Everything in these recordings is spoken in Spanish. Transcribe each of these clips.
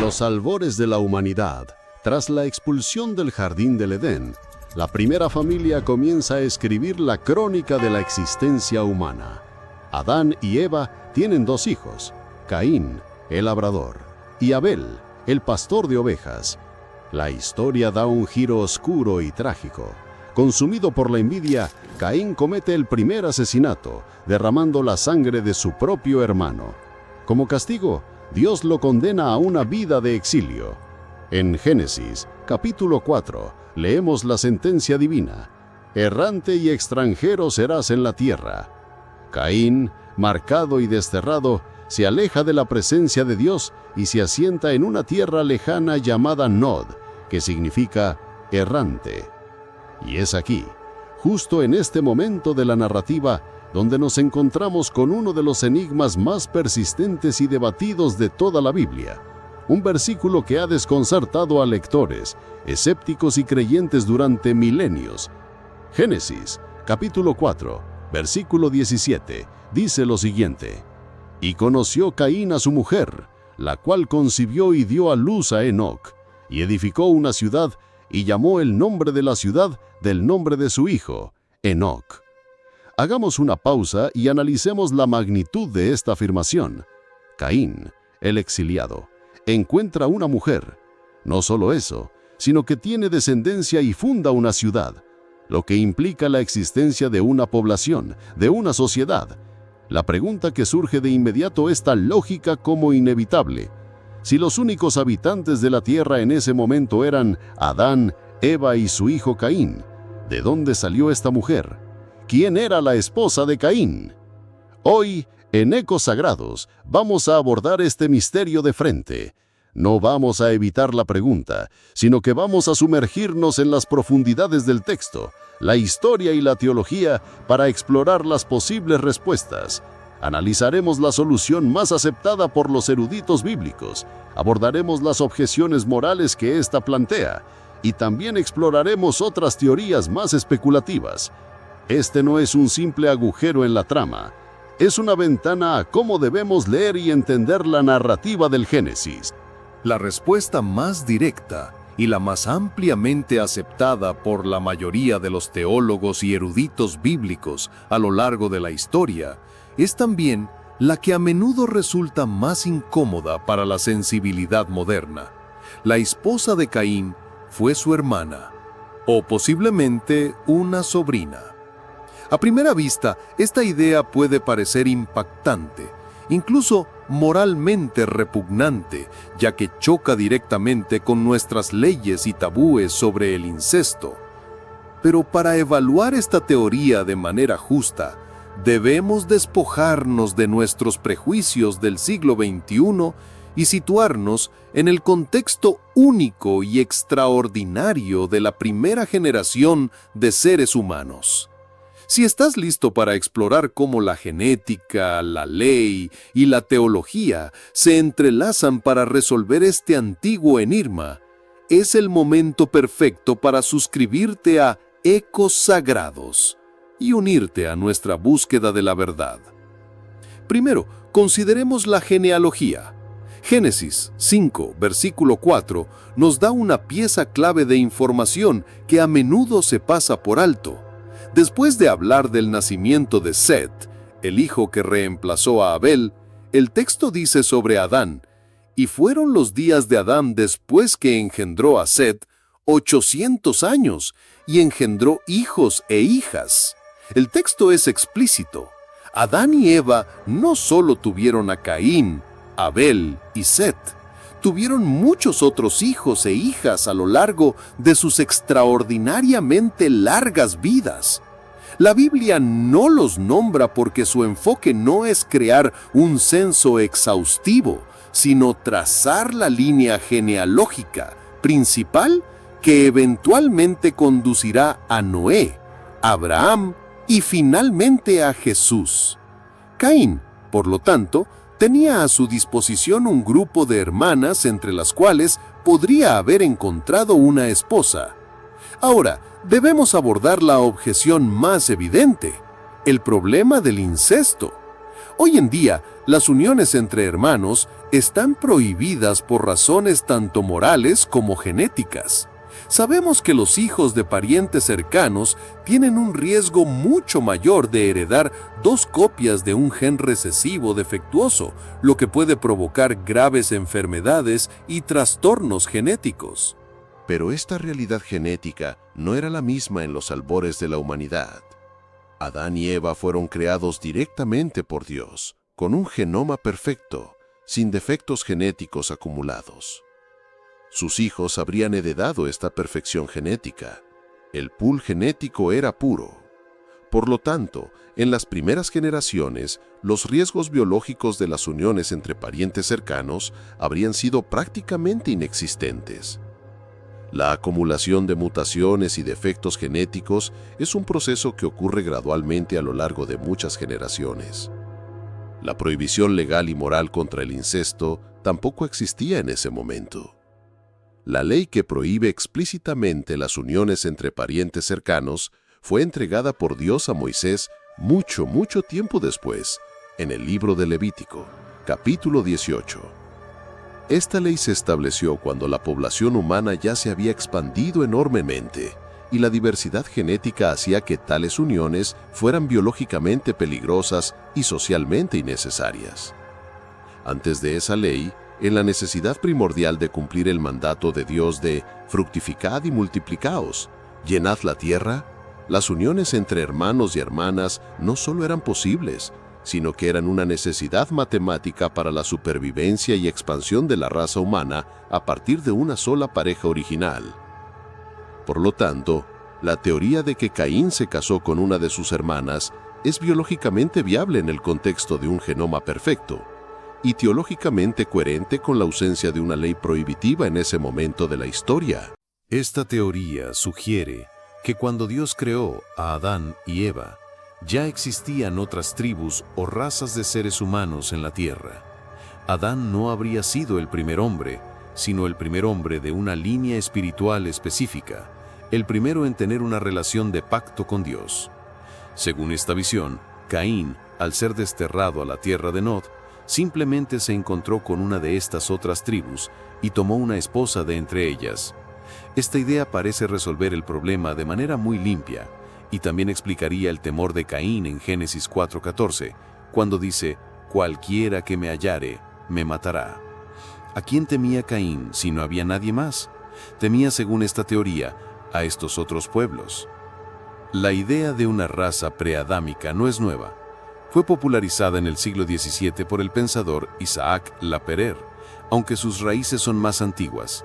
los albores de la humanidad, tras la expulsión del jardín del Edén, la primera familia comienza a escribir la crónica de la existencia humana. Adán y Eva tienen dos hijos, Caín, el labrador, y Abel, el pastor de ovejas. La historia da un giro oscuro y trágico. Consumido por la envidia, Caín comete el primer asesinato, derramando la sangre de su propio hermano. Como castigo, Dios lo condena a una vida de exilio. En Génesis, capítulo 4, leemos la sentencia divina: errante y extranjero serás en la tierra. Caín, marcado y desterrado, se aleja de la presencia de Dios y se asienta en una tierra lejana llamada Nod, que significa errante. Y es aquí, justo en este momento de la narrativa, donde nos encontramos con uno de los enigmas más persistentes y debatidos de toda la Biblia. Un versículo que ha desconcertado a lectores, escépticos y creyentes durante milenios. Génesis, capítulo 4, versículo 17, dice lo siguiente: y conoció Caín a su mujer, la cual concibió y dio a luz a Enoc, y edificó una ciudad, y llamó el nombre de la ciudad del nombre de su hijo, Enoc. Hagamos una pausa y analicemos la magnitud de esta afirmación. Caín, el exiliado, encuentra una mujer. No solo eso, sino que tiene descendencia y funda una ciudad, lo que implica la existencia de una población, de una sociedad. La pregunta que surge de inmediato es tan lógica como inevitable. Si los únicos habitantes de la tierra en ese momento eran Adán, Eva y su hijo Caín, ¿de dónde salió esta mujer? ¿Quién era la esposa de Caín? Hoy, en Ecos Sagrados, vamos a abordar este misterio de frente. No vamos a evitar la pregunta, sino que vamos a sumergirnos en las profundidades del texto, la historia y la teología para explorar las posibles respuestas. Analizaremos la solución más aceptada por los eruditos bíblicos, abordaremos las objeciones morales que ésta plantea, y también exploraremos otras teorías más especulativas. Este no es un simple agujero en la trama, es una ventana a cómo debemos leer y entender la narrativa del Génesis. La respuesta más directa y la más ampliamente aceptada por la mayoría de los teólogos y eruditos bíblicos a lo largo de la historia es también la que a menudo resulta más incómoda para la sensibilidad moderna. La esposa de Caín fue su hermana, o posiblemente una sobrina. A primera vista, esta idea puede parecer impactante, incluso moralmente repugnante, ya que choca directamente con nuestras leyes y tabúes sobre el incesto. Pero para evaluar esta teoría de manera justa, debemos despojarnos de nuestros prejuicios del siglo XXI y situarnos en el contexto único y extraordinario de la primera generación de seres humanos. Si estás listo para explorar cómo la genética, la ley y la teología se entrelazan para resolver este antiguo enigma, es el momento perfecto para suscribirte a Ecos Sagrados y unirte a nuestra búsqueda de la verdad. Primero, consideremos la genealogía. Génesis 5, versículo 4, nos da una pieza clave de información que a menudo se pasa por alto. Después de hablar del nacimiento de Set, el hijo que reemplazó a Abel, el texto dice sobre Adán: y fueron los días de Adán después que engendró a Set 800 años, y engendró hijos e hijas. El texto es explícito. Adán y Eva no solo tuvieron a Caín, Abel y Set, tuvieron muchos otros hijos e hijas a lo largo de sus extraordinariamente largas vidas. La Biblia no los nombra porque su enfoque no es crear un censo exhaustivo, sino trazar la línea genealógica principal que eventualmente conducirá a Noé, Abraham y finalmente a Jesús. Caín, por lo tanto, tenía a su disposición un grupo de hermanas entre las cuales podría haber encontrado una esposa. Ahora, debemos abordar la objeción más evidente, el problema del incesto. Hoy en día, las uniones entre hermanos están prohibidas por razones tanto morales como genéticas. Sabemos que los hijos de parientes cercanos tienen un riesgo mucho mayor de heredar 2 copias de un gen recesivo defectuoso, lo que puede provocar graves enfermedades y trastornos genéticos. Pero esta realidad genética no era la misma en los albores de la humanidad. Adán y Eva fueron creados directamente por Dios, con un genoma perfecto, sin defectos genéticos acumulados. Sus hijos habrían heredado esta perfección genética. El pool genético era puro. Por lo tanto, en las primeras generaciones, los riesgos biológicos de las uniones entre parientes cercanos habrían sido prácticamente inexistentes. La acumulación de mutaciones y defectos genéticos es un proceso que ocurre gradualmente a lo largo de muchas generaciones. La prohibición legal y moral contra el incesto tampoco existía en ese momento. La ley que prohíbe explícitamente las uniones entre parientes cercanos fue entregada por Dios a Moisés mucho tiempo después, en el libro de Levítico, capítulo 18. Esta ley se estableció cuando la población humana ya se había expandido enormemente y la diversidad genética hacía que tales uniones fueran biológicamente peligrosas y socialmente innecesarias. Antes de esa ley, en la necesidad primordial de cumplir el mandato de Dios de fructificad y multiplicaos, llenad la tierra, las uniones entre hermanos y hermanas no solo eran posibles, sino que eran una necesidad matemática para la supervivencia y expansión de la raza humana a partir de una sola pareja original. Por lo tanto, la teoría de que Caín se casó con una de sus hermanas es biológicamente viable en el contexto de un genoma perfecto y teológicamente coherente con la ausencia de una ley prohibitiva en ese momento de la historia. Esta teoría sugiere que cuando Dios creó a Adán y Eva, ya existían otras tribus o razas de seres humanos en la tierra. Adán no habría sido el primer hombre, sino el primer hombre de una línea espiritual específica, el primero en tener una relación de pacto con Dios. Según esta visión, Caín, al ser desterrado a la tierra de Nod, simplemente se encontró con una de estas otras tribus y tomó una esposa de entre ellas. Esta idea parece resolver el problema de manera muy limpia y también explicaría el temor de Caín en Génesis 4:14, cuando dice: «Cualquiera que me hallare, me matará». ¿A quién temía Caín si no había nadie más? Temía, según esta teoría, a estos otros pueblos. La idea de una raza preadámica no es nueva. Fue popularizada en el siglo XVII por el pensador Isaac Laperer, aunque sus raíces son más antiguas.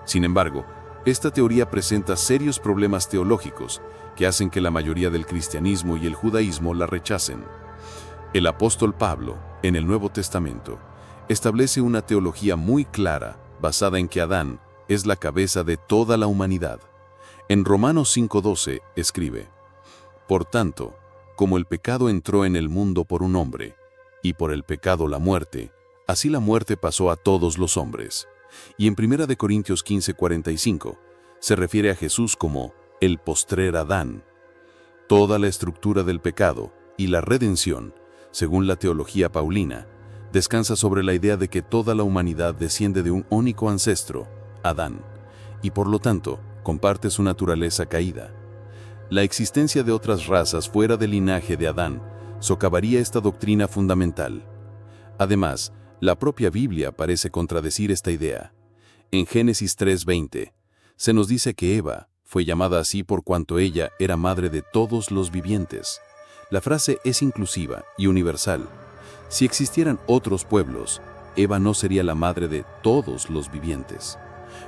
Sin embargo, esta teoría presenta serios problemas teológicos que hacen que la mayoría del cristianismo y el judaísmo la rechacen. El apóstol Pablo, en el Nuevo Testamento, establece una teología muy clara basada en que Adán es la cabeza de toda la humanidad. En Romanos 5:12 escribe: «Por tanto, como el pecado entró en el mundo por un hombre, y por el pecado la muerte, así la muerte pasó a todos los hombres». Y en 1 Corintios 15:45 se refiere a Jesús como el postrer Adán. Toda la estructura del pecado y la redención, según la teología paulina, descansa sobre la idea de que toda la humanidad desciende de un único ancestro, Adán, y por lo tanto comparte su naturaleza caída. La existencia de otras razas fuera del linaje de Adán socavaría esta doctrina fundamental. Además, la propia Biblia parece contradecir esta idea. En Génesis 3:20, se nos dice que Eva fue llamada así por cuanto ella era madre de todos los vivientes. La frase es inclusiva y universal. Si existieran otros pueblos, Eva no sería la madre de todos los vivientes.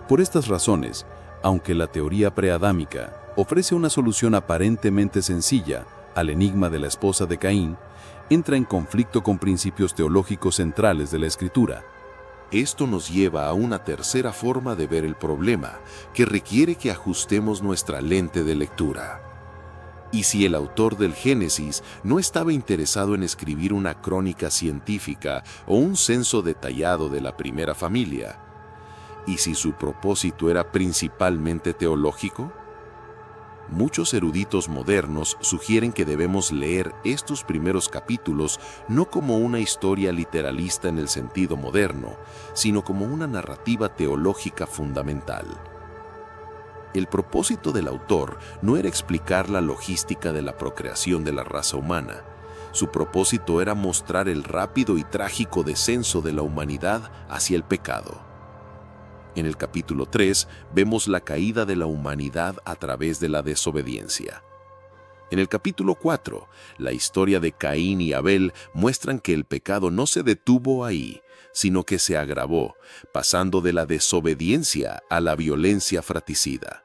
Por estas razones, aunque la teoría preadámica ofrece una solución aparentemente sencilla al enigma de la esposa de Caín, entra en conflicto con principios teológicos centrales de la Escritura. Esto nos lleva a una tercera forma de ver el problema, que requiere que ajustemos nuestra lente de lectura. ¿Y si el autor del Génesis no estaba interesado en escribir una crónica científica o un censo detallado de la primera familia? ¿Y si su propósito era principalmente teológico? Muchos eruditos modernos sugieren que debemos leer estos primeros capítulos no como una historia literalista en el sentido moderno, sino como una narrativa teológica fundamental. El propósito del autor no era explicar la logística de la procreación de la raza humana. Su propósito era mostrar el rápido y trágico descenso de la humanidad hacia el pecado. En el capítulo 3 vemos la caída de la humanidad a través de la desobediencia. En el capítulo 4, la historia de Caín y Abel muestran que el pecado no se detuvo ahí, sino que se agravó, pasando de la desobediencia a la violencia fratricida.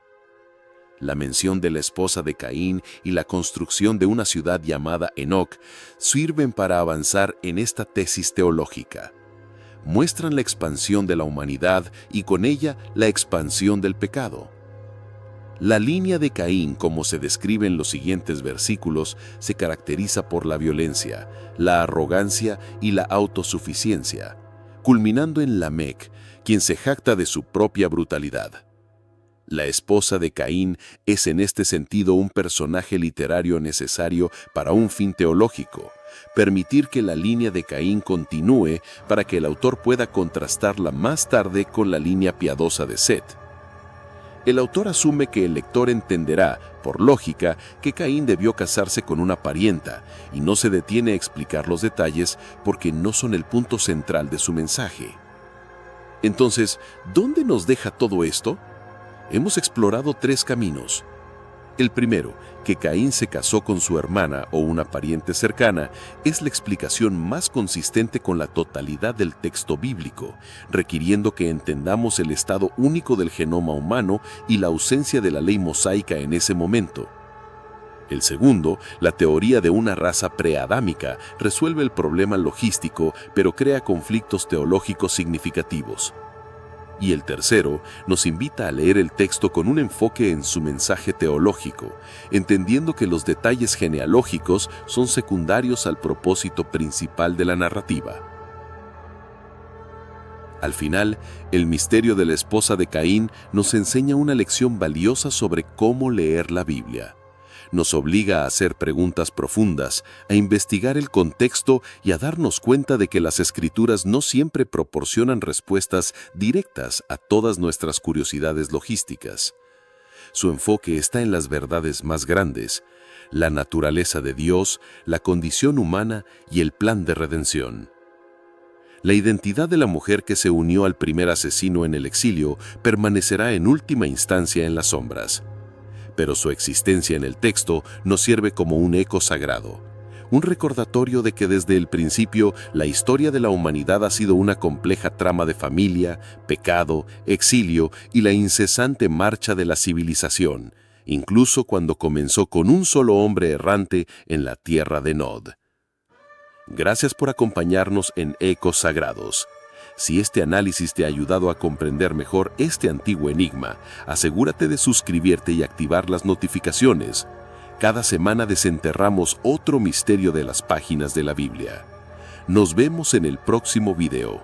La mención de la esposa de Caín y la construcción de una ciudad llamada Enoc sirven para avanzar en esta tesis teológica. Muestran la expansión de la humanidad y con ella la expansión del pecado. La línea de Caín, como se describe en los siguientes versículos, se caracteriza por la violencia, la arrogancia y la autosuficiencia, culminando en Lamec, quien se jacta de su propia brutalidad. La esposa de Caín es en este sentido un personaje literario necesario para un fin teológico, permitir que la línea de Caín continúe para que el autor pueda contrastarla más tarde con la línea piadosa de Set. El autor asume que el lector entenderá, por lógica, que Caín debió casarse con una parienta y no se detiene a explicar los detalles porque no son el punto central de su mensaje. Entonces, ¿dónde nos deja todo esto? Hemos explorado 3 caminos. El primero, que Caín se casó con su hermana o una pariente cercana, es la explicación más consistente con la totalidad del texto bíblico, requiriendo que entendamos el estado único del genoma humano y la ausencia de la ley mosaica en ese momento. El segundo, la teoría de una raza preadámica, resuelve el problema logístico, pero crea conflictos teológicos significativos. Y el tercero nos invita a leer el texto con un enfoque en su mensaje teológico, entendiendo que los detalles genealógicos son secundarios al propósito principal de la narrativa. Al final, el misterio de la esposa de Caín nos enseña una lección valiosa sobre cómo leer la Biblia. Nos obliga a hacer preguntas profundas, a investigar el contexto y a darnos cuenta de que las Escrituras no siempre proporcionan respuestas directas a todas nuestras curiosidades logísticas. Su enfoque está en las verdades más grandes, la naturaleza de Dios, la condición humana y el plan de redención. La identidad de la mujer que se unió al primer asesino en el exilio permanecerá en última instancia en las sombras. Pero su existencia en el texto nos sirve como un eco sagrado, un recordatorio de que desde el principio la historia de la humanidad ha sido una compleja trama de familia, pecado, exilio y la incesante marcha de la civilización, incluso cuando comenzó con un solo hombre errante en la tierra de Nod. Gracias por acompañarnos en Ecos Sagrados. Si este análisis te ha ayudado a comprender mejor este antiguo enigma, asegúrate de suscribirte y activar las notificaciones. Cada semana desenterramos otro misterio de las páginas de la Biblia. Nos vemos en el próximo video.